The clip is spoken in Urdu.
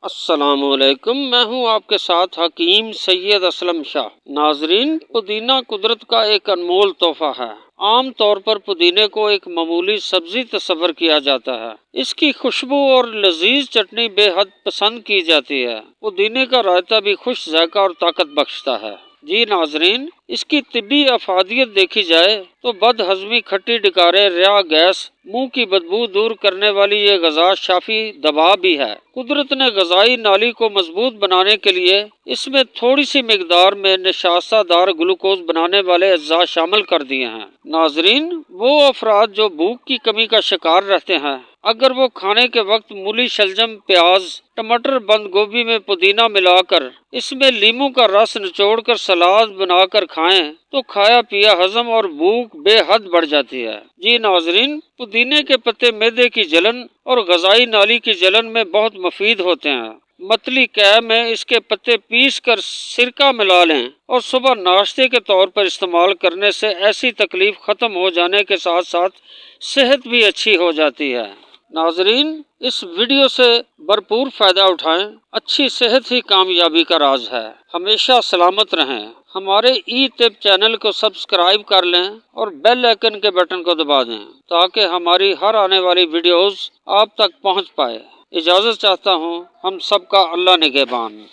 السلام علیکم، میں ہوں آپ کے ساتھ حکیم سید اسلم شاہ۔ ناظرین، پودینہ قدرت کا ایک انمول تحفہ ہے۔ عام طور پر پودینے کو ایک معمولی سبزی تصور کیا جاتا ہے۔ اس کی خوشبو اور لذیذ چٹنی بے حد پسند کی جاتی ہے۔ پودینے کا رائتہ بھی خوش ذائقہ اور طاقت بخشتا ہے۔ جی ناظرین، اس کی طبی افادیت دیکھی جائے تو بد ہضمی، کھٹی ڈکاریں، ریا، گیس، منہ کی بدبو دور کرنے والی یہ غذا شافی دوا بھی ہے۔ قدرت نے غذائی نالی کو مضبوط بنانے کے لیے اس میں تھوڑی سی مقدار میں نشاستہ دار گلوکوز بنانے والے اجزاء شامل کر دیے ہیں۔ ناظرین، وہ افراد جو بھوک کی کمی کا شکار رہتے ہیں، اگر وہ کھانے کے وقت مولی، شلجم، پیاز، ٹماٹر، بند گوبھی میں پودینہ ملا کر اس میں لیموں کا رس نچوڑ کر سلاد بنا کر کھائیں تو کھایا پیا ہضم اور بھوک بے حد بڑھ جاتی ہے۔ جی ناظرین، پودینے کے پتے معدے کی جلن اور غذائی نالی کی جلن میں بہت مفید ہوتے ہیں۔ متلی قے میں اس کے پتے پیس کر سرکہ ملا لیں اور صبح ناشتے کے طور پر استعمال کرنے سے ایسی تکلیف ختم ہو جانے کے ساتھ ساتھ صحت بھی اچھی ہو جاتی ہے۔ ناظرین، اس ویڈیو سے بھرپور فائدہ اٹھائیں۔ اچھی صحت ہی کامیابی کا راز ہے۔ ہمیشہ سلامت رہیں۔ ہمارے ای طب چینل کو سبسکرائب کر لیں اور بیل آئیکن کے بٹن کو دبا دیں تاکہ ہماری ہر آنے والی ویڈیوز آپ تک پہنچ پائے۔ اجازت چاہتا ہوں، ہم سب کا اللہ نگہبان۔